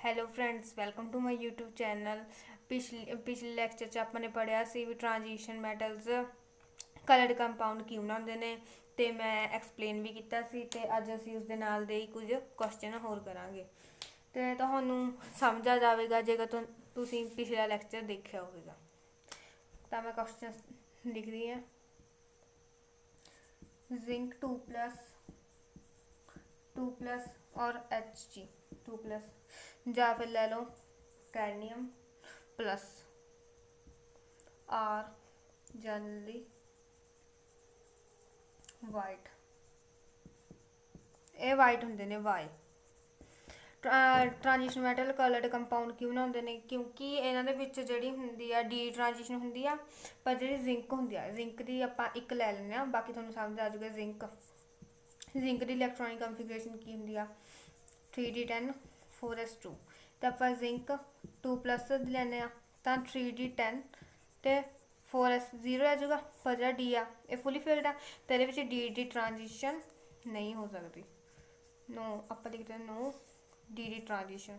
Hello friends, welcome to my YouTube channel. ਪਿਛਲੇ lecture 'ਚ ਆਪਾਂ ਨੇ ਪੜ੍ਹਿਆ ਸੀ ਵੀ ਟ੍ਰਾਂਜੀਸ਼ਨ ਮੈਟਲਸ ਕਲਰਡ ਕੰਪਾਊਂਡ ਕੀ ਬਣਾਉਂਦੇ ਨੇ, ਅਤੇ ਮੈਂ ਐਕਸਪਲੇਨ ਵੀ ਕੀਤਾ ਸੀ। ਅਤੇ ਅੱਜ ਅਸੀਂ ਉਸ ਦੇ ਨਾਲ ਦੇ ਹੀ ਕੁਝ ਕੁਐਸਚਨ ਹੋਰ ਕਰਾਂਗੇ, ਅਤੇ ਤੁਹਾਨੂੰ ਸਮਝ ਆ ਜਾਵੇਗਾ ਜੇਕਰ ਤੁਸੀਂ ਪਿਛਲਾ ਲੈਕਚਰ ਦੇਖਿਆ ਹੋਵੇਗਾ। ਤਾਂ ਮੈਂ ਕੁਐਸਚਨ ਲਿਖਦੀ ਹਾਂ। ਜ਼ਿੰਕ 2+ ਔਰ Hg 2+, ਜਾਂ ਫਿਰ ਲੈ ਲਓ cadmium plus are generally white. ਇਹ ਵਾਈਟ ਹੁੰਦੇ ਨੇ why. Transition metal coloured compound ਕਿਉਂ ਬਣਾਉਂਦੇ ਨੇ? ਕਿਉਂਕਿ ਇਹਨਾਂ ਦੇ ਵਿੱਚ ਜਿਹੜੀ ਹੁੰਦੀ ਆ ਡੀ ਟ੍ਰਾਂਜੀਸ਼ਨ ਹੁੰਦੀ ਆ, ਪਰ ਜਿਹੜੀ ਜ਼ਿੰਕ ਹੁੰਦੀ ਆ, ਜ਼ਿੰਕ ਦੀ ਆਪਾਂ ਇੱਕ ਲੈ ਲੈਂਦੇ ਹਾਂ, ਬਾਕੀ ਤੁਹਾਨੂੰ ਸਮਝ ਆ ਜਾਊਗਾ। ਜ਼ਿੰਕ ਦੀ ਇਲੈਕਟ੍ਰੋਨਿਕ ਕੰਫੀਗਰੇਸ਼ਨ ਕੀ ਹੁੰਦੀ ਆ? 3d10 4s2। ਅਤੇ ਆਪਾਂ ਜ਼ਿੰਕ 2+ ਦੀ ਲੈਂਦੇ ਹਾਂ ਤਾਂ 3d10 ਅਤੇ 4s 0 ਆ ਜਾਊਗਾ, ਪਰ ਜਿਹੜਾ ਡੀ ਆ ਇਹ ਫੁੱਲੀ ਫਿਲਡ ਆ, ਅਤੇ ਇਹਦੇ ਵਿੱਚ ਡੀ ਦੀ ਟ੍ਰਾਂਜੀਸ਼ਨ ਨਹੀਂ ਹੋ ਸਕਦੀ। ਨੋ, ਆਪਾਂ ਲਿਖਦੇ ਨੋ ਡੀ ਦੀ ਟ੍ਰਾਂਜੀਸ਼ਨ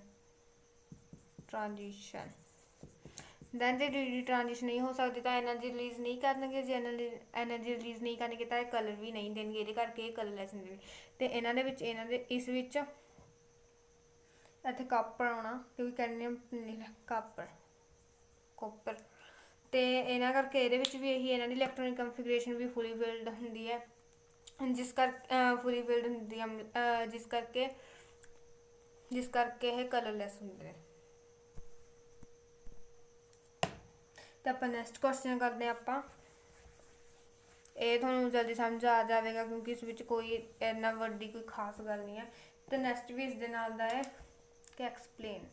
ਦੈਨ ਜੇ ਡੀ ਦੀ ਟ੍ਰਾਂਜੀਸ਼ਨ ਨਹੀਂ ਹੋ ਸਕਦੀ ਤਾਂ ਐਨਰਜੀ ਰਿਲੀਜ਼ ਨਹੀਂ ਕਰਨਗੇ। ਜੇ ਐਨਰਜੀ ਰਿਲੀਜ਼ ਨਹੀਂ ਕਰਨਗੇ ਤਾਂ ਇਹ ਕਲਰ ਵੀ ਨਹੀਂ ਦੇਣਗੇ, ਇਹਦੇ ਕਰਕੇ ਇਹ ਕਲਰਲੈਸ ਹੁੰਦੇ ਨੇ। ਅਤੇ ਇਹਨਾਂ ਦੇ ਇਸ ਵਿੱਚ ਇੱਥੇ ਕਾਪਰ ਆਉਣਾ, ਕਿਉਂਕਿ ਕੈਡਮੀਅਮ ਕਾਪਰ, ਅਤੇ ਇਹਨਾਂ ਕਰਕੇ ਇਹਦੇ ਵਿੱਚ ਵੀ ਇਹੀ ਇਹਨਾਂ ਦੀ ਇਲੈਕਟ੍ਰੋਨਿਕ ਕੰਫੀਗਰੇਸ਼ਨ ਵੀ ਫੁੱਲੀ ਫਿਲਡ ਹੁੰਦੀ ਹੈ, ਜਿਸ ਕਰਕੇ ਇਹ ਕਲਰਲੈਸ ਹੁੰਦੇ ਨੇ। ਅਤੇ ਆਪਾਂ ਨੈਕਸਟ ਕੁਐਸਚਨ ਕਰਦੇ ਹਾਂ। ਆਪਾਂ ਇਹ ਤੁਹਾਨੂੰ ਜਲਦੀ ਸਮਝ ਆ ਜਾਵੇਗਾ, ਕਿਉਂਕਿ ਇਸ ਵਿੱਚ ਕੋਈ ਇੰਨਾ ਵੱਡੀ ਕੋਈ ਖਾਸ ਗੱਲ ਨਹੀਂ ਹੈ। ਅਤੇ ਨੈਕਸਟ ਵੀ ਇਸ ਦੇ ਨਾਲ ਦਾ ਹੈ ਕਿ explain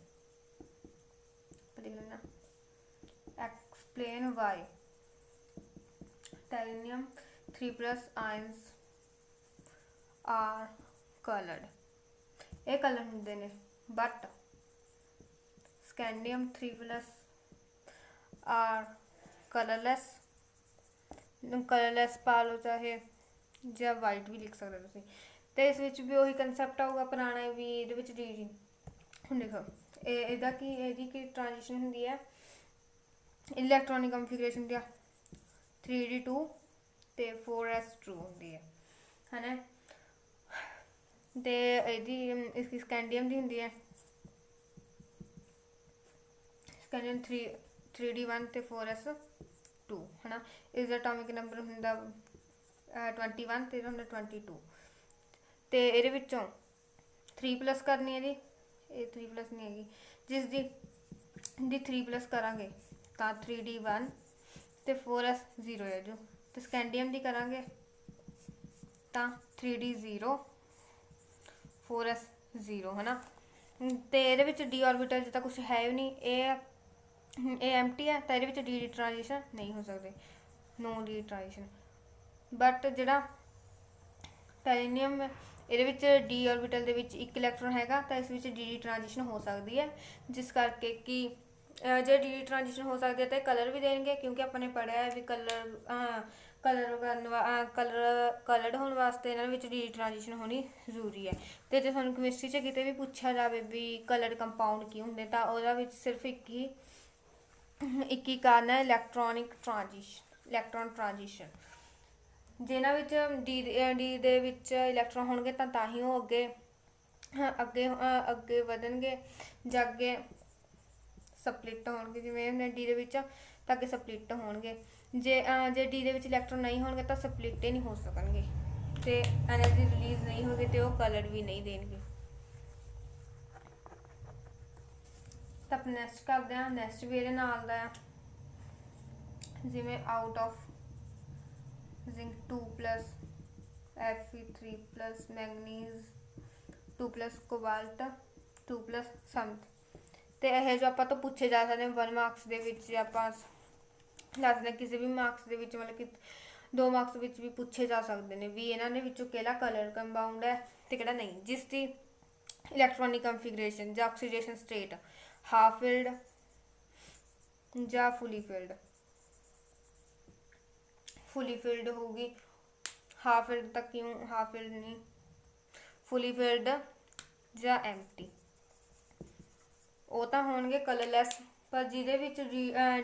why titanium 3+ ions are coloured. ਇਹ ਕਲਰ ਹੁੰਦੇ ਨੇ, ਬਟ ਸਕੈਂਡੀਅਮ 3+ ਆਰ ਕਲਰਲੈਸ ਪਾ ਲਓ ਚਾਹੇ, ਜਾਂ ਵਾਈਟ ਵੀ ਲਿਖ ਸਕਦੇ ਤੁਸੀਂ। ਅਤੇ ਇਸ ਵਿੱਚ ਵੀ ਉਹੀ ਕੰਸੈਪਟ ਆਊਗਾ ਪੁਰਾਣਾ, ਵੀ ਇਹਦੇ ਵਿੱਚ ਡੀ ਹੁਣ ਦੇਖੋ ਇਹਦੀ ਕੀ ਟ੍ਰਾਂਜੀਸ਼ਨ ਹੁੰਦੀ ਹੈ, ਇਲੈਕਟ੍ਰੋਨਿਕ ਕੰਫੀਗਰੇਸ਼ਨ ਦੀ 3d2 ਅਤੇ 4s2 ਹੁੰਦੀ ਹੈ ਨਾ। ਅਤੇ ਇਹਦੀ ਸਕੈਂਡੀਅਮ ਦੀ ਹੁੰਦੀ ਹੈ ਸਕੈਂਡੀਅਮ 3d1 ਅਤੇ 4s2 ਹੈ ਨਾ। ਇਸਦਾ ਐਟੋਮਿਕ ਨੰਬਰ ਹੁੰਦਾ 21 ਅਤੇ ਇਹਦਾ ਹੁੰਦਾ 22। ਅਤੇ ਇਹਦੇ ਵਿੱਚੋਂ 3+ ਕਰਨੀ ਹੈ ਜੀ, ਇਹ 3+ ਨਹੀਂ ਹੈਗੀ, ਜਿਸ ਦੀ 3+ ਕਰਾਂਗੇ ਤਾਂ 3d1 ਅਤੇ 4s 0 ਹੈ ਜੋ। ਅਤੇ ਸਕੈਂਡੀਅਮ ਦੀ ਕਰਾਂਗੇ ਤਾਂ 3d0 4s 0 ਹੈ ਨਾ। ਅਤੇ ਇਹਦੇ ਵਿੱਚ ਡੀ ਔਰਬਿਟਲ 'ਚ ਤਾਂ ਕੁਛ ਹੈ ਵੀ ਨਹੀਂ, ਇਹ ਐਮਟੀ ਹੈ, ਤਾਂ ਇਹਦੇ ਵਿੱਚ ਡੀ ਟ੍ਰਾਂਜੀਸ਼ਨ ਨਹੀਂ ਹੋ ਸਕਦੇ, ਨੋ ਡੀ ਟ੍ਰਾਂਜੀਸ਼ਨ। ਬਟ ਜਿਹੜਾ ਟੈਲੇਨੀਅਮ ਇਹਦੇ ਵਿੱਚ ਡੀ ਔਰਬਿਟਲ ਦੇ ਵਿੱਚ ਇੱਕ ਇਲੈਕਟ੍ਰੋਨ ਹੈਗਾ, ਤਾਂ ਇਸ ਵਿੱਚ ਡੀ ਟ੍ਰਾਂਜੀਸ਼ਨ ਹੋ ਸਕਦੀ ਹੈ, ਜਿਸ ਕਰਕੇ ਕਿ ਜੇ ਡੀ ਟ੍ਰਾਂਜੀਸ਼ਨ ਹੋ ਸਕਦੀ ਹੈ ਤਾਂ ਇਹ ਕਲਰ ਵੀ ਦੇਣਗੇ, ਕਿਉਂਕਿ ਆਪਾਂ ਨੇ ਪੜ੍ਹਿਆ ਹੈ ਵੀ ਕਲਰਡ ਹੋਣ ਵਾਸਤੇ ਇਹਨਾਂ ਵਿੱਚ ਡੀ ਟ੍ਰਾਂਜੀਸ਼ਨ ਹੋਣੀ ਜ਼ਰੂਰੀ ਹੈ। ਅਤੇ ਜੇ ਤੁਹਾਨੂੰ ਕੈਮਿਸਟਰੀ 'ਚ ਕਿਤੇ ਵੀ ਪੁੱਛਿਆ ਜਾਵੇ ਵੀ ਕਲਰਡ ਕੰਪਾਊਂਡ ਕੀ ਹੁੰਦੇ, ਤਾਂ ਉਹਦਾ ਵਿੱਚ ਸਿਰਫ ਇੱਕ ਹੀ ਕਾਰਨ ਹੈ, ਇਲੈਕਟ੍ਰੋਨ ਟ੍ਰਾਂਜੀਸ਼ਨ। ਜਿਹਨਾਂ ਵਿੱਚ ਡੀ ਦੇ ਵਿੱਚ ਇਲੈਕਟ੍ਰੋਨ ਹੋਣਗੇ ਤਾਂ ਹੀ ਉਹ ਅੱਗੇ ਵਧਣਗੇ, ਜਾਂ ਅੱਗੇ ਸਪਲਿਟ ਹੋਣਗੇ। ਜਿਵੇਂ ਡੀ ਦੇ ਵਿੱਚ ਤਾਂ ਅੱਗੇ ਸਪਲਿਟ ਹੋਣਗੇ, ਜੇ ਡੀ ਦੇ ਵਿੱਚ ਇਲੈਕਟ੍ਰੋਨ ਨਹੀਂ ਹੋਣਗੇ ਤਾਂ ਸਪਲਿਟ ਹੀ ਨਹੀਂ ਹੋ ਸਕਣਗੇ, ਅਤੇ ਐਨਰਜੀ ਰਿਲੀਜ਼ ਨਹੀਂ ਹੋਗੀ ਅਤੇ ਉਹ ਕਲਰ ਵੀ ਨਹੀਂ ਦੇਣਗੇ। ਤਾਂ ਆਪਾਂ ਨੈਕਸਟ ਕਰਦੇ ਹਾਂ। ਨੈਕਸਟ ਵੀ ਇਹਦੇ ਨਾਲ ਦਾ ਆ, ਜਿਵੇਂ out of zinc 2+, Fe3+, manganese 2+, cobalt 2+ ਸਮਥ। ਅਤੇ ਇਹ ਜੋ ਆਪਾਂ ਤੋਂ ਪੁੱਛੇ ਜਾ ਸਕਦੇ 1 ਮਾਰਕਸ ਦੇ ਵਿੱਚ, ਆਪਾਂ ਦੱਸ ਸਕਦੇ ਕਿਸੇ ਵੀ ਮਾਰਕਸ ਦੇ ਵਿੱਚ, ਮਤਲਬ ਕਿ 2 ਮਾਰਕਸ ਵਿੱਚ ਵੀ ਪੁੱਛੇ ਜਾ ਸਕਦੇ ਨੇ ਵੀ ਇਹਨਾਂ ਦੇ ਵਿੱਚੋਂ ਕਿਹੜਾ ਕਲਰ ਕੰਪਾਊਂਡ ਹੈ ਅਤੇ ਕਿਹੜਾ ਨਹੀਂ, ਜਿਸ ਦੀ ਇਲੈਕਟ੍ਰੋਨਿਕ ਕੰਫੀਗਰੇਸ਼ਨ ਜਾਂ ਆਕਸੀਡੇਸ਼ਨ ਸਟੇਟ ਹਾਫ ਫਿਲਡ ਜਾਂ ਫੁੱਲੀ ਫਿਲਡ ਹੋਊਗੀ। ਹਾਫ ਫਿਲਡ ਤੱਕ ਕਿਉਂ, ਹਾਫ ਫਿਲਡ ਨਹੀਂ, ਫੁੱਲੀ ਫਿਲਡ ਜਾਂ ਐਮਟੀ। ਉਹ ਤਾਂ ਹੋਣਗੇ ਕਲਰਲੈਸ, ਪਰ ਜਿਹਦੇ ਵਿੱਚ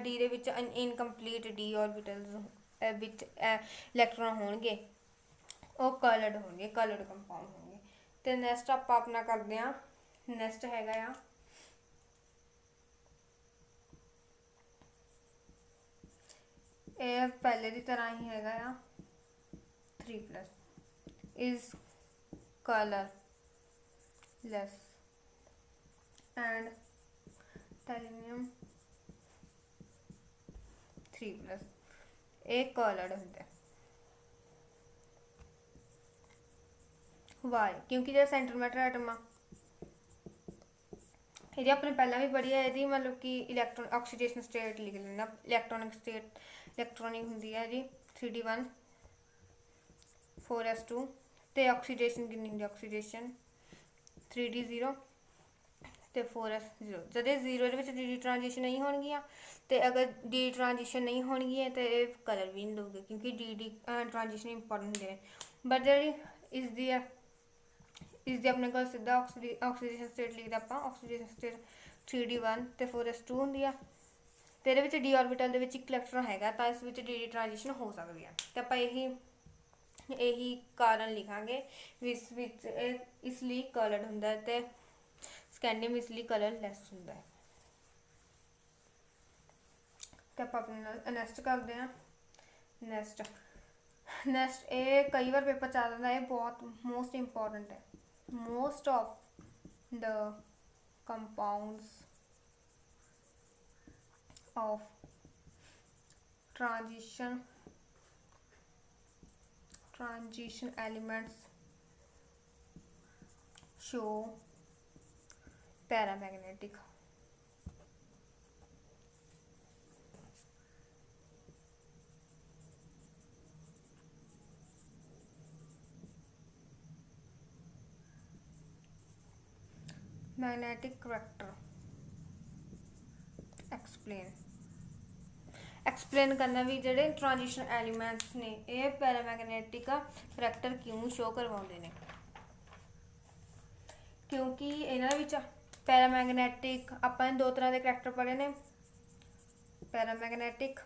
ਡੀ ਦੇ ਵਿੱਚ ਇਨਕੰਪਲੀਟ ਡੀ ਔਰਬਿਟਲਸ ਵਿੱਚ ਇਲੈਕਟ੍ਰੋਨ ਹੋਣਗੇ ਉਹ ਕਲਰਡ ਹੋਣਗੇ, ਕਲਰਡ ਕੰਪਾਊਂਡ ਹੋਣਗੇ। ਤੇ ਨੈਕਸਟ ਆਪਾਂ ਆਪਣਾ ਕਰਦੇ ਹਾਂ, ਨੈਕਸਟ ਹੈਗਾ ਆ ਇਹ ਪਹਿਲੇ ਦੀ ਤਰ੍ਹਾਂ ਹੀ ਹੈਗਾ ਆ 3+ is colorless and titanium 3+ ਇਹ ਕਲਰਡ ਹੁੰਦਾ। ਵਾਈ ਕਿਉਂਕਿ ਜਿਹੜਾ ਸੈਂਟਰ ਮੈਟਰ ਐਟਮ ਆ ਇਹਦੀ ਆਪਣੇ ਪਹਿਲਾਂ ਵੀ ਪੜ੍ਹੀ ਹੈ, ਇਹਦੀ ਮਤਲਬ ਕਿ ਇਲੈਕਟ੍ਰੋਨ ਆਕਸੀਡੇਸ਼ਨ ਸਟੇਟ ਲਿਖ ਲੈਂਦਾ, ਇਲੈਕਟ੍ਰੋਨਿਕ ਸਟੇਟ ਇਲੈਕਟ੍ਰੋਨਿਕ ਹੁੰਦੀ ਹੈ ਇਹਦੀ 3d1 4s2 ਤੇ ਆਕਸੀਡੇਸ਼ਨ ਕਿੰਨੀ ਹੁੰਦੀ, ਆਕਸੀਡੇਸ਼ਨ 3d0 ਤੇ 4s0। ਜਦ ਇਹ 0 ਦੇ ਵਿੱਚ ਡੀ ਟ੍ਰਾਂਜੀਸ਼ਨ ਨਹੀਂ ਹੋਣਗੀਆਂ ਤੇ ਅਗਰ ਡੀ ਟ੍ਰਾਂਜੀਸ਼ਨ ਨਹੀਂ ਹੋਣਗੀਆਂ ਤੇ ਇਹ ਕਲਰ ਵੀ ਨਹੀਂ ਦਊਗੇ ਕਿਉਂਕਿ ਡੀ ਟ੍ਰਾਂਜੀਸ਼ਨ ਇੰਪੋਰਟੈਂਟ ਹੁੰਦੇ ਨੇ। ਬਟ ਜਿਹੜੀ ਇਸਦੀ ਆਪਣੇ ਕੋਲ ਸਿੱਧਾ ਆਕਸੀਡੇਸ਼ਨ ਸਟੇਟ ਲਿਖਦੇ ਆਪਾਂ, ਆਕਸੀਡੇਸ਼ਨ ਸਟੇਟ 3d1 ਤੇ 4s2 ਹੁੰਦੀ ਆ ਤੇ ਇਹਦੇ ਵਿੱਚ ਡੀ ਆਰਬਿਟਲ ਦੇ ਵਿੱਚ ਇੱਕ ਇਲੈਕਟ੍ਰੋਨ ਹੈਗਾ ਤਾਂ ਇਸ ਵਿੱਚ ਡੀ ਟ੍ਰਾਂਜੀਸ਼ਨ ਹੋ ਸਕਦੀ ਆ। ਤੇ ਆਪਾਂ ਇਹੀ ਕਾਰਨ ਲਿਖਾਂਗੇ ਇਸ ਵਿੱਚ ਇਹ ਇਸ ਲਈ ਕਲਰਡ ਹੁੰਦਾ ਹੈ ਤੇ ਸਕੈਂਡੀਅਮ ਇਸ ਲਈ ਕਲਰਲੈਸ ਹੁੰਦਾ ਹੈ। ਤੇ ਆਪਾਂ ਆਪਣੇ ਨਾਲ ਨੈਕਸਟ ਕਰਦੇ ਹਾਂ। ਨੈਕਸਟ ਇਹ ਕਈ ਵਾਰ ਪੇਪਰ 'ਚ ਆ ਜਾਂਦਾ, ਇਹ ਬਹੁਤ ਮੋਸਟ ਇੰਪੋਰਟੈਂਟ ਹੈ। most of the compounds of transition elements show paramagnetic magnetic character. Explain करना भी ਜਿਹੜੇ ट्रांजिशन एलिमेंट्स ने ये पैरामैग्नेटिक करैक्टर क्यों शो करवाते हैं, क्योंकि इन्हां विच पैरामैग्नेटिक ਆਪਾਂ ने दो तरह के करैक्टर पढ़े ने, पैरामैग्नेटिक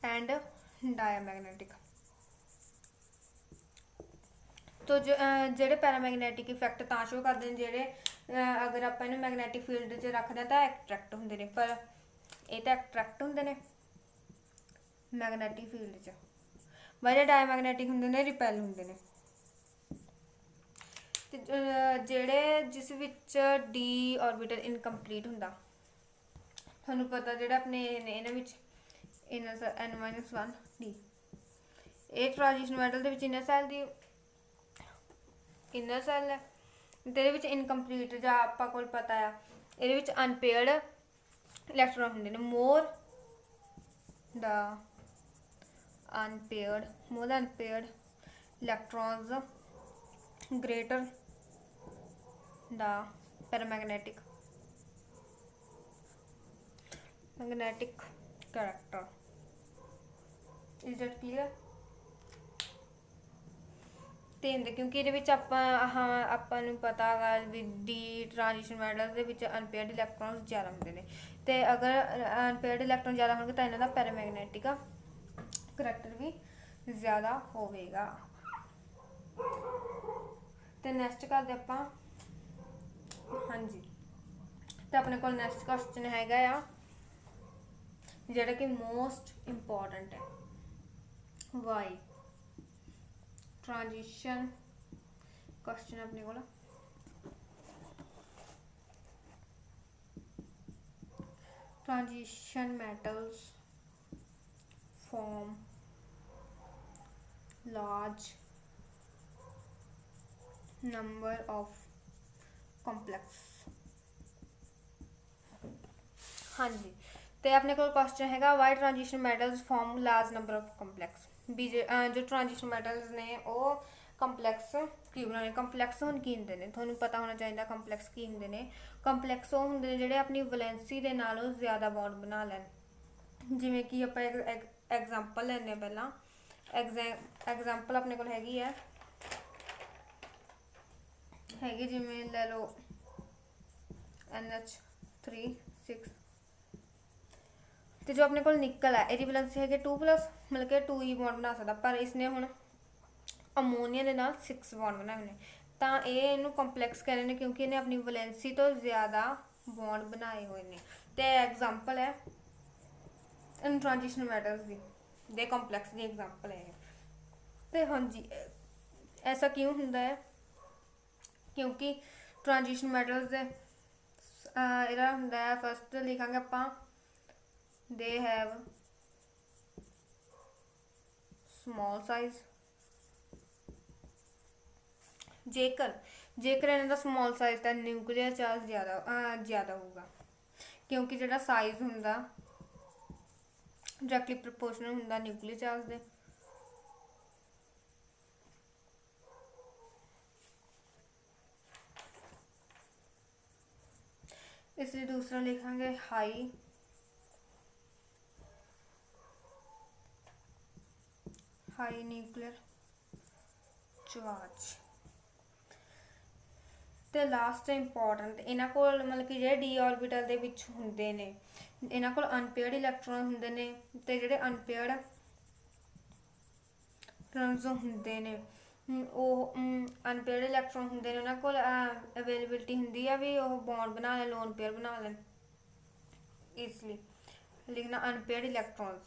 एंड डायमैग्नेटिक। तो ਜਿਹੜੇ ਪੈਰਾਮੈਗਨੈਟਿਕ ਇਫੈਕਟ ਤਾਂ ਸ਼ੋ ਕਰਦੇ ਨੇ ਜਿਹੜੇ ਅਗਰ ਆਪਾਂ ਇਹਨੂੰ ਮੈਗਨੈਟਿਕ ਫੀਲਡ 'ਚ ਰੱਖਦੇ ਤਾਂ ਐਟਰੈਕਟ ਹੁੰਦੇ ਨੇ, ਪਰ ਇਹ ਤਾਂ ਐਟਰੈਕਟ ਹੁੰਦੇ ਨੇ ਮੈਗਨੈਟਿਕ ਫੀਲਡ 'ਚ, ਜਿਹੜੇ ਡਾਇਮੈਗਨੈਟਿਕ ਹੁੰਦੇ ਨੇ ਰਿਪੈਲ ਹੁੰਦੇ ਨੇ। ਤੇ ਜਿਹੜੇ ਜਿਸ ਵਿੱਚ ਡੀ ਆਰਬਿਟਲ ਇਨਕੰਪਲੀਟ ਹੁੰਦਾ, ਤੁਹਾਨੂੰ ਪਤਾ ਜਿਹੜਾ ਆਪਣੇ ਇਹਨਾਂ ਵਿੱਚ N-1 ਡੀ ਇਹ ਟ੍ਰਾਂਜੀਸ਼ਨ ਮੈਟਲ ਦੇ ਵਿੱਚ ਇਨਰ ਸੈੱਲ ਹੈ ਤੇ ਇਹਦੇ ਵਿੱਚ ਇਨਕੰਪਲੀਟ ਜਾਂ ਆਪਾਂ ਕੋਲ ਪਤਾ ਆ ਇਹਦੇ ਵਿੱਚ ਅਨਪੇਅਰਡ ਇਲੈਕਟ੍ਰੋਨ ਹੁੰਦੇ ਨੇ। ਮੋਰ ਦਾ ਅਨਪੇਅਰਡ electrons greater the paramagnetic character। Is that clear? ਤੇ ਕਿਉਂਕਿ ਇਹਦੇ ਵਿੱਚ ਆਪਾਂ ਨੂੰ ਪਤਾ ਹੈਗਾ ਵੀ ਡੀ ਟ੍ਰਾਂਜੀਸ਼ਨ ਮੈਟਲ ਦੇ ਵਿੱਚ ਅਨਪੇਅਰਡ ਇਲੈਕਟ੍ਰੋਨਸ ਜ਼ਿਆਦਾ ਹੁੰਦੇ ਨੇ ਤੇ ਅਗਰ ਅਨਪੇਅਰਡ ਇਲੈਕਟ੍ਰੋਨ ਜ਼ਿਆਦਾ ਹੋਣਗੇ ਤਾਂ ਇਹਨਾਂ ਦਾ ਪੈਰਾਮੈਗਨੈਟਿਕ ਕਰੈਕਟਰ ਵੀ ਜ਼ਿਆਦਾ ਹੋਵੇਗਾ। ਤੇ ਨੈਕਸਟ ਕਰਦੇ ਆਪਾਂ, ਹਾਂਜੀ ਤੇ ਆਪਣੇ ਕੋਲ ਨੈਕਸਟ ਕੁਐਸਚਨ ਹੈਗਾ ਆ ਜਿਹੜਾ ਕਿ ਮੋਸਟ ਇੰਪੋਰਟੈਂਟ ਹੈ, ਵਾਈ ट्रांजिशन क्वेश्चन अपने को transition metals form large number of complex. हाँ जी तो अपने को क्वेश्चन हैगा why transition metals form large number of complex. भी जो ट्रांजिशन मैटल्स ने वो ਕੰਪਲੈਕਸ ਕੀ ਬਣਾਉਣੇ। ਕੰਪਲੈਕਸ ਹੁਣ ਕੀ ਹੁੰਦੇ ਨੇ, ਤੁਹਾਨੂੰ ਪਤਾ ਹੋਣਾ ਚਾਹੀਦਾ ਕੰਪਲੈਕਸ ਕੀ ਹੁੰਦੇ ਨੇ। ਕੰਪਲੈਕਸ ਉਹ ਹੁੰਦੇ ਨੇ ਜਿਹੜੇ ਆਪਣੀ ਵੈਲੈਂਸੀ ਦੇ ਨਾਲੋਂ ਜ਼ਿਆਦਾ ਬੌਂਡ ਬਣਾ ਲੈਣ। ਜਿਵੇਂ ਕਿ ਆਪਾਂ ਐਗਜ਼ਾਮਪਲ ਲੈਂਦੇ ਹਾਂ, ਪਹਿਲਾਂ ਐਗਜ਼ਾਮਪਲ ਆਪਣੇ ਕੋਲ ਹੈਗੀ ਜਿਵੇਂ ਲੈ ਲਓ NH3 6। ਤੇ ਜੋ ਆਪਣੇ ਕੋਲ ਨਿਕਲ ਹੈ ਇਹਦੀ ਵੈਲੈਂਸੀ ਹੈਗੀ 2+, ਮਤਲਬ ਕਿ 2 ਹੀ ਬੌਂਡ ਬਣਾ ਸਕਦਾ, ਪਰ ਇਸਨੇ ਹੁਣ ਅਮੋਨੀਆ ਦੇ ਨਾਲ 6 ਬੌਂਡ ਬਣਾਏ ਨੇ, ਤਾਂ ਇਹ ਇਹਨੂੰ ਕੰਪਲੈਕਸ ਕਹਿੰਦੇ ਨੇ ਕਿਉਂਕਿ ਇਹਨੇ ਆਪਣੀ ਵੈਲੈਂਸੀ ਤੋਂ ਜ਼ਿਆਦਾ ਬੌਂਡ ਬਣਾਏ ਹੋਏ ਨੇ। ਤੇ ਐਗਜ਼ਾਮਪਲ ਹੈ ਇਨ ਟ੍ਰਾਂਜੀਸ਼ਨ ਮੈਟਲਸ ਦੀ, ਦੇ ਕੰਪਲੈਕਸ ਦੀ ਐਗਜ਼ਾਮਪਲ ਹੈ। ਤੇ ਹਾਂਜੀ ਐਸਾ ਕਿਉਂ ਹੁੰਦਾ ਹੈ, ਕਿਉਂਕਿ ਟ੍ਰਾਂਜੀਸ਼ਨ ਮੈਟਲਸ ਦੇ ਇਹਦਾ ਹੁੰਦਾ ਹੈ, ਫਸਟ ਲਿਖਾਂਗੇ ਆਪਾਂ they have small size। ਜੇਕਰ ਇਹਨਾਂ ਦਾ ਸਮੋਲ ਸਾਈਜ਼ ਤਾਂ ਨਿਊਕਲੀਅਰ ਚਾਰਜ ਜ਼ਿਆਦਾ ਹੋਊਗਾ, ਕਿਉਂਕਿ ਜਿਹੜਾ ਸਾਈਜ਼ ਹੁੰਦਾ ਡਾਇਰੈਕਟਲੀ ਪ੍ਰਪੋਰਸ਼ਨਲ ਹੁੰਦਾ ਨਿਊਕਲੀਅਰ ਚਾਰਜ ਦੇ। ਇਸ ਲਈ ਦੂਸਰਾ ਲਿਖਾਂਗੇ ਹਾਈ ਨਿਊਕਲੀਅਰ ਚਾਰਜ। ਤੇ ਲਾਸਟ ਇੰਪੋਰਟੈਂਟ, ਇਹਨਾਂ ਕੋਲ ਮਤਲਬ ਕਿ ਜਿਹੜੇ ਡੀ ਆਰਬਿਟਲ ਦੇ ਵਿੱਚ ਹੁੰਦੇ ਨੇ ਇਹਨਾਂ ਕੋਲ ਅਨਪੇਅਰਡ ਇਲੈਕਟ੍ਰੋਨ ਹੁੰਦੇ ਨੇ, ਤੇ ਜਿਹੜੇ ਅਨਪੇਅਰਡ ਇਲੈਕਟ੍ਰੋਨਸ ਹੁੰਦੇ ਨੇ ਉਹ ਅਨਪੇਅਰਡ ਇਲੈਕਟ੍ਰੋਨ ਹੁੰਦੇ ਨੇ ਉਹਨਾਂ ਕੋਲ ਅਵੇਲੇਬਿਲਿਟੀ ਹੁੰਦੀ ਆ ਵੀ ਉਹ ਬੌਂਡ ਬਣਾ ਲੈਣ, ਲੋਨ ਪੇਅਰ ਬਣਾ ਲੈਣ। ਇਸ ਲਈ ਲਿਖਣਾ ਅਨਪੇਅਰਡ ਇਲੈਕਟ੍ਰੋਨਸ,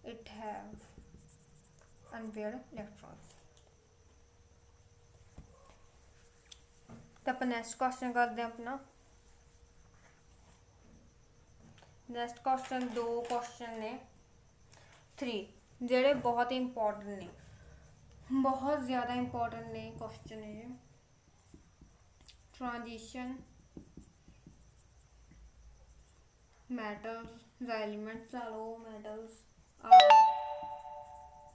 ਇਟ ਹੈਵ ਅਨਪੇਅਰਡ ਇਲੈਕਟ੍ਰੋਨਸ। ਤਾਂ ਆਪਾਂ ਨੈਕਸਟ ਕੁਐਸਚਨ ਕਰਦੇ ਹਾਂ ਆਪਣਾ। ਨੈਕਸਟ ਕੁਐਸਚਨ 2 ਕੁਐਸਚਨ ਨੇ 3 ਜਿਹੜੇ ਬਹੁਤ ਇੰਪੋਰਟੈਂਟ ਨੇ, ਬਹੁਤ ਜ਼ਿਆਦਾ ਇੰਪੋਰਟੈਂਟ ਨੇ ਕੁਐਸਚਨ ਇਹ। Transition metals, the elements are low metals are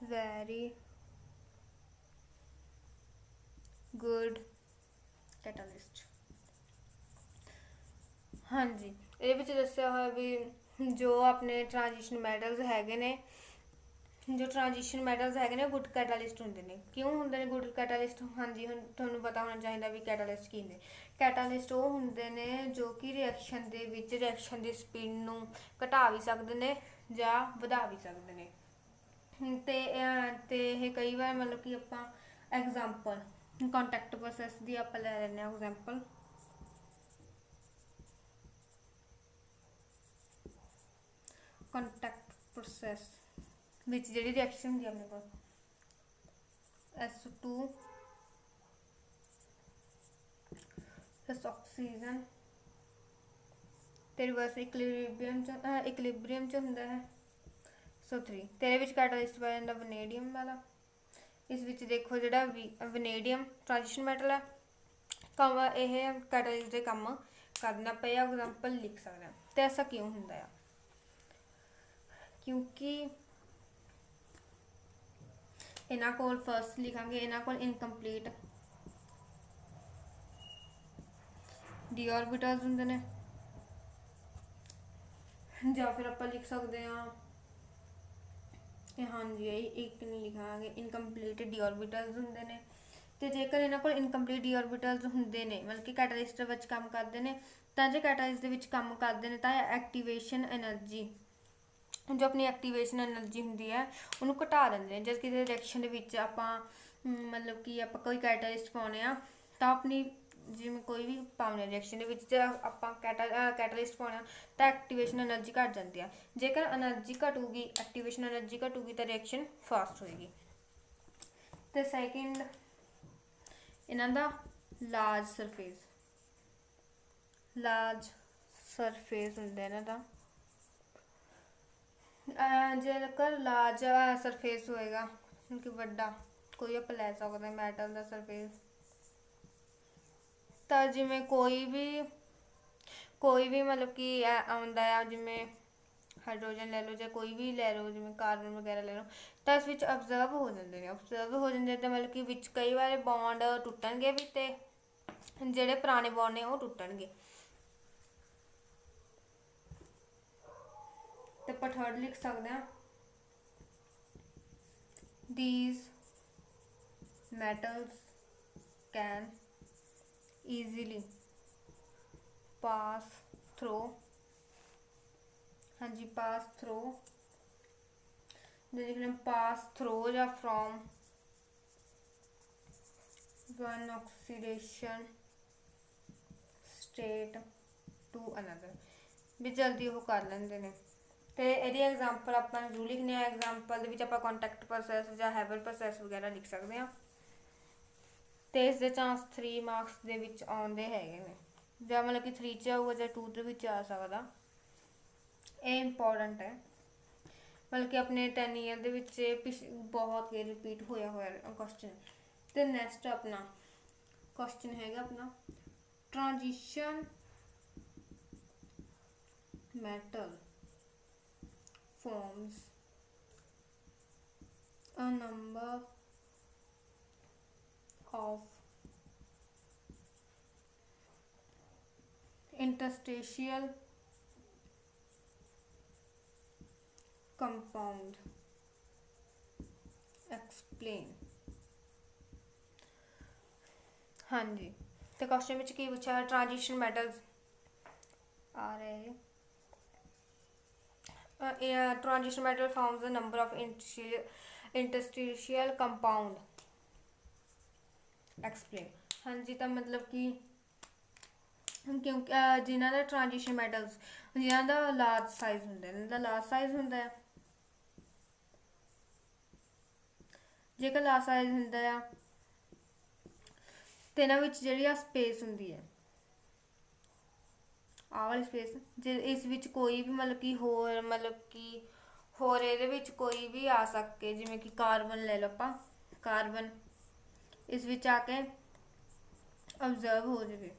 very good catalyst। ਹਾਂਜੀ ਇਹਦੇ ਵਿੱਚ ਦੱਸਿਆ ਹੋਇਆ ਵੀ ਜੋ ਆਪਣੇ ਟ੍ਰਾਂਜੀਸ਼ਨ ਮੈਟਲਸ ਹੈਗੇ ਨੇ, ਜੋ ਟ੍ਰਾਂਜੀਸ਼ਨ ਮੈਟਲਸ ਹੈਗੇ ਨੇ ਗੁੱਡ ਕੈਟਾਲਿਸਟ ਹੁੰਦੇ ਨੇ। ਕਿਉਂ ਹੁੰਦੇ ਨੇ ਗੁੱਡ ਕੈਟਾਲਿਸਟ? ਹਾਂਜੀ ਹੁਣ ਤੁਹਾਨੂੰ ਪਤਾ ਹੋਣਾ ਚਾਹੀਦਾ ਵੀ ਕੈਟਾਲਿਸਟ ਕੀ ਨੇ। ਕੈਟਾਲਿਸਟ ਉਹ ਹੁੰਦੇ ਨੇ ਜੋ ਕਿ ਰਿਐਕਸ਼ਨ ਦੇ ਵਿੱਚ ਰਿਐਕਸ਼ਨ ਦੀ ਸਪੀਡ ਨੂੰ ਘਟਾ ਵੀ ਸਕਦੇ ਨੇ ਜਾਂ ਵਧਾ ਵੀ ਸਕਦੇ ਨੇ। ਤੇ ਇਹ ਕਈ ਵਾਰ ਮਤਲਬ ਕਿ ਆਪਾਂ ਐਗਜ਼ਾਮਪਲ ਕੰਟੈਕਟ ਪ੍ਰੋਸੈਸ ਦੀ ਆਪਾਂ ਲੈ ਲੈਂਦੇ ਹਾਂ ਐਗਜ਼ਾਮਪਲ। ਕੰਟੈਕਟ ਪ੍ਰੋਸੈਸ ਵਿੱਚ ਜਿਹੜੀ ਰਿਐਕਸ਼ਨ ਹੁੰਦੀ ਆਪਣੇ ਕੋਲ S2 plus ਆਕਸੀਜਨ ਤੇ ਰਿਵਰਸ ਇਕਲਿਬਰੀਅਮ ਚ ਹੁੰਦਾ ਹੈ 103। ਤੇਰੇ ਵਿੱਚ ਕੈਟਾਲਿਸਟ ਪੈ ਜਾਂਦਾ ਵਨੇਡੀਅਮ ਵਾਲਾ। ਇਸ ਵਿੱਚ ਦੇਖੋ ਜਿਹੜਾ ਵਨੇਡੀਅਮ ਟ੍ਰਾਂਜੀਸ਼ਨ ਮੈਟਲ ਹੈ, ਇਹ ਕੈਟਾਲਿਸਟ ਦੇ ਕੰਮ ਕਰਨਾ ਪਿਆ ਐਗਜ਼ਾਮਪਲ ਲਿਖ ਸਕਦੇ ਹਾਂ। ਤੇ ਐਸਾ ਕਿਉਂ ਹੁੰਦਾ ਆ? ਕਿਉਂਕਿ ਇਹਨਾਂ ਕੋਲ ਫਸਟ ਲਿਖਾਂਗੇ ਇਹਨਾਂ ਕੋਲ ਇਨਕੰਪਲੀਟ ਡੀ ਆਰਬਿਟਲਸ ਹੁੰਦੇ ਨੇ, ਜਾਂ ਫਿਰ ਆਪਾਂ ਲਿਖ ਸਕਦੇ ਹਾਂ ਹਾਂਜੀ ਇੱਕ ਨਹੀਂ ਲਿਖਾਂਗੇ ਇਨਕੰਪਲੀਟ ਡੀ ਆਰਬਿਟਲਸ ਹੁੰਦੇ ਨੇ। ਤੇ ਜੇਕਰ ਇਹਨਾਂ ਕੋਲ ਇਨਕੰਪਲੀਟ ਡੀ ਆਰਬਿਟਲਸ ਹੁੰਦੇ ਨੇ ਮਤਲਬ ਕਿ ਕੈਟਾਲਿਸਟ ਵਿੱਚ ਕੰਮ ਕਰਦੇ ਨੇ, ਤਾਂ ਜੇ ਕੈਟਾਲਿਸਟ ਦੇ ਵਿੱਚ ਕੰਮ ਕਰਦੇ ਨੇ ਤਾਂ ਐਕਟੀਵੇਸ਼ਨ ਐਨਰਜੀ, ਜੋ ਆਪਣੀ ਐਕਟੀਵੇਸ਼ਨ ਐਨਰਜੀ ਹੁੰਦੀ ਹੈ ਉਹਨੂੰ ਘਟਾ ਦਿੰਦੇ ਨੇ। ਜਦ ਕਿਸੇ ਰਿਐਕਸ਼ਨ ਦੇ ਵਿੱਚ ਆਪਾਂ ਮਤਲਬ ਕਿ ਆਪਾਂ ਕੋਈ ਕੈਟਾਲਿਸਟ ਪਾਉਂਦੇ ਹਾਂ ਤਾਂ ਆਪਣੀ ਜਿਵੇਂ ਕੋਈ ਵੀ ਪਾਉਂਦੇ ਰਿਐਕਸ਼ਨ ਦੇ ਵਿੱਚ ਆਪਾਂ ਕੈਟਾਲਿਸਟ ਪਾਉਣਾ ਤਾਂ ਐਕਟੀਵੇਸ਼ਨ ਐਨਰਜੀ ਘੱਟ ਜਾਂਦੀ ਆ। ਜੇਕਰ ਐਨਰਜੀ ਘਟੂਗੀ, ਐਕਟੀਵੇਸ਼ਨ ਐਨਰਜੀ ਘਟੂਗੀ ਤਾਂ ਰਿਐਕਸ਼ਨ ਫਾਸਟ ਹੋਏਗੀ। ਤੇ ਸੈਕਿੰਡ ਇਹਨਾਂ ਦਾ ਲਾਰਜ ਸਰਫੇਸ ਹੁੰਦਾ ਇਹਨਾਂ ਦਾ। ਜੇਕਰ ਲਾਰਜ ਸਰਫੇਸ ਹੋਏਗਾ ਕਿ ਵੱਡਾ ਕੋਈ ਆਪਾਂ ਲੈ ਸਕਦੇ ਮੈਟਲ ਦਾ ਸਰਫੇਸ, ਤਾਂ ਜਿਵੇਂ ਕੋਈ ਵੀ ਮਤਲਬ ਕਿ ਆਉਂਦਾ ਆ, ਜਿਵੇਂ ਹਾਈਡਰੋਜਨ ਲੈ ਲਓ ਜਾਂ ਕੋਈ ਵੀ ਲੈ ਲਓ, ਜਿਵੇਂ ਕਾਰਬਨ ਵਗੈਰਾ ਲੈ ਲਓ, ਤਾਂ ਇਸ ਵਿੱਚ ਅਬਜ਼ਰਵ ਹੋ ਜਾਂਦੇ ਨੇ ਤਾਂ ਮਤਲਬ ਕਿ ਵਿੱਚ ਕਈ ਵਾਰ ਬੌਂਡ ਟੁੱਟਣਗੇ ਵੀ ਤੇ ਜਿਹੜੇ ਪੁਰਾਣੇ ਬੌਂਡ ਨੇ ਉਹ ਟੁੱਟਣਗੇ। ਤੇ ਆਪਾਂ ਥਰਡ ਲਿਖ ਸਕਦੇ ਹਾਂ these metals can easily pass through, हाँ जी पास थ्रो, जो लिखना पास थ्रो या from one oxidation state to another, भी जल्दी वो कर लेंगे ने। तो ये एग्जाम्पल ਆਪਾਂ ਨੂੰ ਲਿਖਣੇ ਆ, एग्जाम्पल ਦੇ ਵਿੱਚ ਆਪਾਂ कॉन्टैक्ट प्रोसैस ਜਾਂ हैवर प्रोसैस वगैरह लिख सकते हैं। तो इस दे चांस 3 मार्क्स ਦੇ ਵਿੱਚ ਆਉਂਦੇ ਹੈਗੇ ਨੇ, ਜਾਂ मतलब कि 3 ਚ ਆਊਗਾ ਜਾਂ 2 ਦੇ ਵਿੱਚ ਆ ਸਕਦਾ। ਇਹ ਇੰਪੋਰਟੈਂਟ ਹੈ, बल्कि अपने 10 ईयर ਦੇ ਵਿੱਚ बहुत ही रिपीट होया क्वेश्चन। तो नैक्सट अपना क्वेश्चन हैगा अपना transition metal forms a number of interstitial compound, explain। हाँ जी, तो क्वेश्चन में की पूछा है ट्रांजिशन मेटल्स आ रहे हैं। Transition metal forms the number of interstitial compound, explain. हाँ जी, तो मतलब कि क्योंकि जिन्हों का ट्रांजिशन मेटल्स जिन्हों का लार्ज साइज होंगे, इन्हों लार्ज साइज होंगे, जेकर लार्ज साइज होंगे तो इन्होंने जी स्पेस होंगी है आह वाली स्पेस, जे इस विच कोई भी मतलब कि होर ये कोई भी आ सके, जिमें कि कार्बन ले लो आप, कार्बन इस विच आके ऑब्जर्व हो जाए,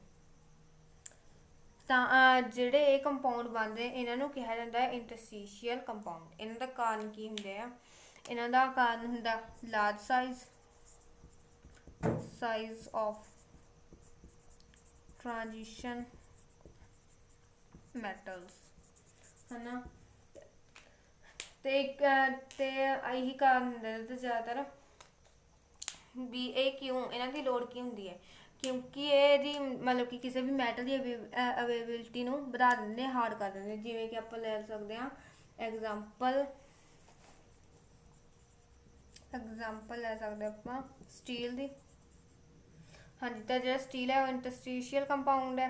तो जिहड़े ये कंपाउंड बनते इन्हों कहा जाता है इंटरस्टिशियल कंपाउंड। इन्हों का कारण की होंगे आ, इन्हों का कारण होंगे large size of transition metals, है ना। तो एक तो यही कारण होंगे तो ज़्यादातर भी ये क्यों इन्हों की लोड़ की होंगी है, क्योंकि ये मतलब कि किसी भी मैटल की अवेलेबिलिटी को बढ़ा देंगे, हार्ड कर देंगे। जिमें कि आप ले सकते हैं एग्जाम्पल ले सकते आप स्टील की। हाँ जी, तो जो स्टील है वो इंटरस्टिशियल कंपाउंड है,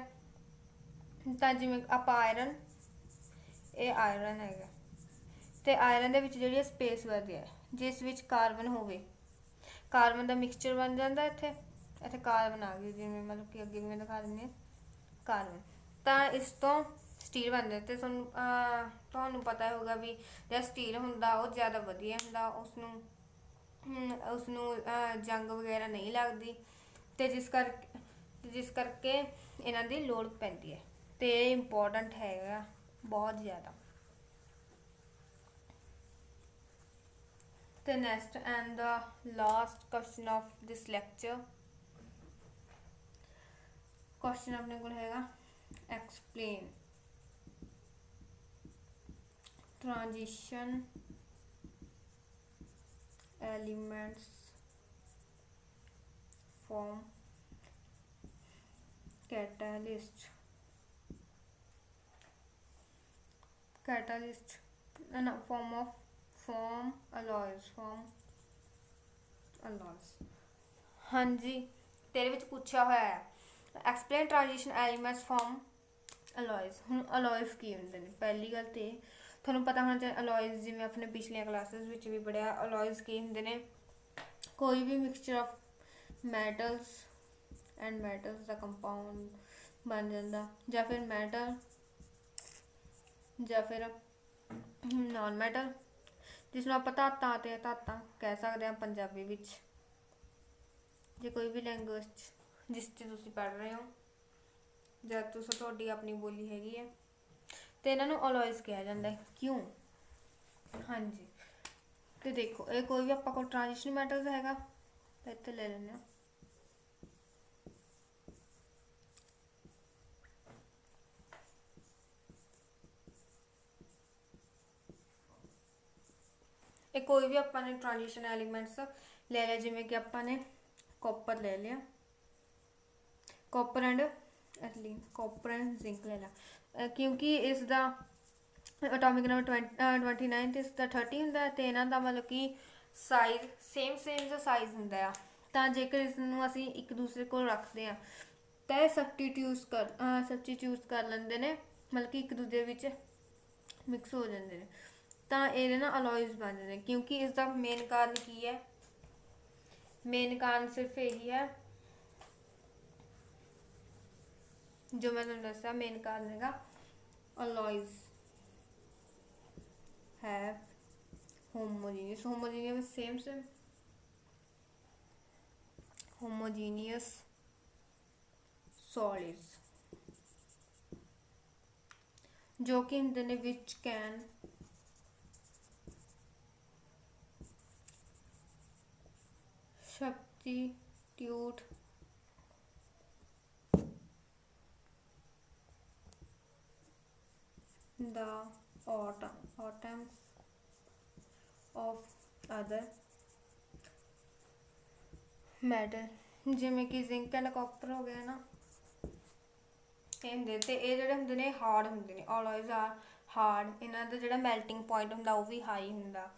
तो जिमें आप आयरन, ये आयरन है, तो आयरन के जी स्पेस बढ़ती है, जिस विच कार्बन होवे, कार्बन का मिक्सचर बन जाता इत्थे कार्बन आ गई, जिमें मतलब कि अगे मैं दिखा देंगे कार्बन, तो इस तो स्टील बन जाते। तुहानू पता होगा भी जो स्टील होंदा वो ज़्यादा वधिया होंदा, उसनू जंग वगैरह नहीं लगती, तो जिस करके इन्हां दी लोड़ पैंदी है, तो ये इंपॉर्टेंट है बहुत ज़्यादा। तो next and the last question of this lecture, question अपने को हैगा explain transition elements form catalyst form alloys हाँ जी, तेरे विच पूछा हुआ है explain transition elements form alloys. हुण अलॉयज की होंदे ने, पहली गल तो तुहानू पता होना चाहिए अलॉयज, जिवें अपने पिछलियां क्लासेस विच भी पढ़िया अलॉयज की होंदे ने, कोई भी mixture of metals and metals का कंपाउंड बन जाता, या फिर मैटल या फिर नॉन मैटल, जिसनों आप धातां ते धातां कह सकते हैं पंजाबी विच, जे कोई भी लैंगुएज जिस तुसीं पढ़ रहे हो या तुहाडी अपनी बोली हैगी है, तो इन्हों अलॉयज कहा जाता है। क्यों? हाँ जी, तो देखो ये कोई भी आप ट्रांजिशन मैटल्स हैगा तो इत्थे ले लें, एक कोई भी अपने ट्रांजिशन एलिमेंट्स ले लिया, जिमें कि अपने कॉपर ले लिया, copper and ethylene copper and zinc ਲੈ ਲਾ ਕਿਉਂਕਿ ਇਸ ਦਾ ਅਟੋਮਿਕ ਨੰਬਰ 29 ਤੇ ਇਸ ਦਾ 30 ਹੁੰਦਾ ਤੇ ਇਹਨਾਂ ਦਾ ਮਤਲਬ ਕਿ ਸਾਈਜ਼ ਸੇਮ ਦਾ ਸਾਈਜ਼ ਹੁੰਦਾ ਆ। ਤਾਂ ਜੇਕਰ ਇਸ ਨੂੰ ਅਸੀਂ ਇੱਕ ਦੂਸਰੇ ਕੋਲ ਰੱਖਦੇ ਹਾਂ ਤਾਂ ਇਹ ਸਬਸਟੀਟਿਊਟ ਕਰ ਲੈਂਦੇ ਨੇ, ਮਤਲਬ ਕਿ ਇੱਕ ਦੂਜੇ ਵਿੱਚ ਮਿਕਸ ਹੋ ਜਾਂਦੇ ਨੇ, ਤਾਂ ਇਹਦੇ ਨਾਲ ਅਲੋਇਜ਼ ਬਣ ਜਾਂਦੇ ਨੇ। ਕਿਉਂਕਿ ਇਸ ਦਾ ਮੇਨ ਕਾਰਨ ਕੀ ਹੈ, ਮੇਨ ਕਾਰਨ ਸਿਰਫ ਇਹੀ ਹੈ ਜੋ ਮੈਂ ਤੁਹਾਨੂੰ ਦੱਸਿਆ, ਮੇਨ ਕਾਰਨ ਹੈਗਾ ਅਲੋਇਜ਼ have homogeneous same homogeneous solids ਜੋ ਕਿ ਹੁੰਦੇ ਨੇ which can substitute the atoms of other metal ਜਿਵੇਂ ਕਿ ਜ਼ਿੰਕ ਐਂਡ ਕਾਪਰ ਹੋ ਗਿਆ ਨਾ, ਇਹ ਹੁੰਦੇ ਤੇ ਇਹ ਜਿਹੜੇ ਹੁੰਦੇ ਨੇ ਹਾਰਡ ਹੁੰਦੇ ਨੇ, alloys are ਹਾਰਡ। ਇਹਨਾਂ ਦਾ ਜਿਹੜਾ ਮੈਲਟਿੰਗ ਪੁਆਇੰਟ ਹੁੰਦਾ ਉਹ ਵੀ ਹਾਈ ਹੁੰਦਾ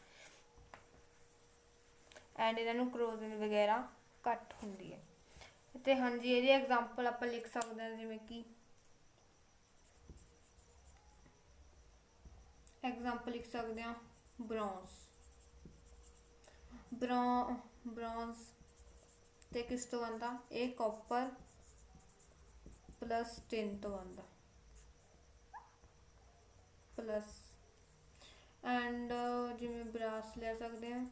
ਐਂਡ ਇਹਨਾਂ ਨੂੰ ਕਰੋਜ਼ਨ ਵਗੈਰਾ ਘੱਟ ਹੁੰਦੀ ਹੈ। ਤੇ ਹਾਂਜੀ ਇਹਦੀ ਐਗਜ਼ਾਮਪਲ ਆਪਾਂ ਲਿਖ ਸਕਦੇ ਹਾਂ, ਜਿਵੇਂ ਕਿ ਐਗਜ਼ਾਮਪਲ ਲਿਖ ਸਕਦੇ ਹਾਂ ਬ੍ਰੌਂਜ਼ ਤੇ ਕਿਸ ਤੋਂ ਬਣਦਾ, ਇਹ ਕਾਪਰ ਪਲੱਸ ਟਿਨ ਤੋਂ ਬਣਦਾ ਪਲੱਸ, ਐਂਡ ਜਿਵੇਂ ਬਰਾਸ ਲੈ ਸਕਦੇ ਹਾਂ,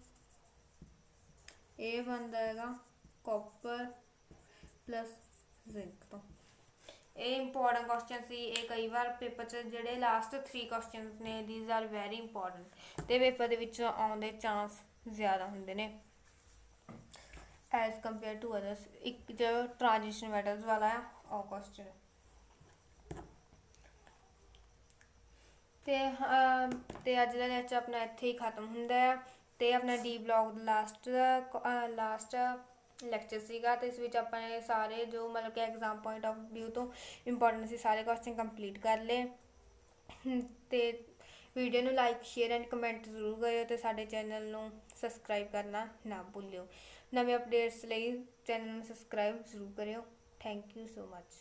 ਇਹ ਬਣਦਾ ਹੈਗਾ ਕਾਪਰ ਪਲੱਸ ਜ਼ਿੰਕ ਤੋਂ। ਇਹ ਇੰਪੋਰਟੈਂਟ ਕੁਐਸਚਨ ਸੀ, ਇਹ ਕਈ ਵਾਰ ਪੇਪਰ 'ਚ ਜਿਹੜੇ ਲਾਸਟ 3 ਕੁਐਸਚਨਸ ਨੇ ਦੀਜ਼ ਆਰ ਵੈਰੀ ਇੰਪੋਰਟੈਂਟ, ਤੇ ਪੇਪਰ ਦੇ ਵਿੱਚ ਆਉਣ ਦੇ ਚਾਂਸ ਜ਼ਿਆਦਾ ਹੁੰਦੇ ਨੇ ਐਜ਼ ਕੰਪੇਅਰ ਟੂ ਅਦਰਸ। ਇੱਕ ਜੋ ਟ੍ਰਾਂਜੀਸ਼ਨ ਮੈਟਲਸ ਵਾਲਾ ਆ ਉਹ ਕੁਐਸਚਨ ਤੇ ਅੱਜ ਦਾ ਲੈਕਚਰ ਆਪਣਾ ਇੱਥੇ ਹੀ ਖਤਮ ਹੁੰਦਾ ਹੈ। ਤੇ ਆਪਣਾ ਡੀ ਬਲੌਗ ਲਾਸਟ ਲੈਕਚਰ ਸੀਗਾ, ਤੇ ਇਸ ਵਿੱਚ ਆਪਾਂ ਨੇ ਸਾਰੇ ਜੋ ਮਤਲਬ ਕਿ ਐਗਜ਼ਾਮ ਪੁਆਇੰਟ ਆਫ ਵਿਊ ਤੋਂ ਇੰਪੋਰਟੈਂਟ ਸੀ ਸਾਰੇ ਕੁਐਸਚਨ ਕੰਪਲੀਟ ਕਰ ਲਏ। ਤੇ ਵੀਡੀਓ ਨੂੰ ਲਾਈਕ ਸ਼ੇਅਰ ਐਂਡ ਕਮੈਂਟ ਜ਼ਰੂਰ ਕਰਿਓ, ਤੇ ਸਾਡੇ ਚੈਨਲ ਨੂੰ ਸਬਸਕ੍ਰਾਈਬ ਕਰਨਾ ਨਾ ਭੁੱਲਿਓ। ਨਵੇਂ ਅਪਡੇਟਸ ਲਈ ਚੈਨਲ ਨੂੰ ਸਬਸਕ੍ਰਾਈਬ ਜ਼ਰੂਰ ਕਰਿਓ। Thank you so much.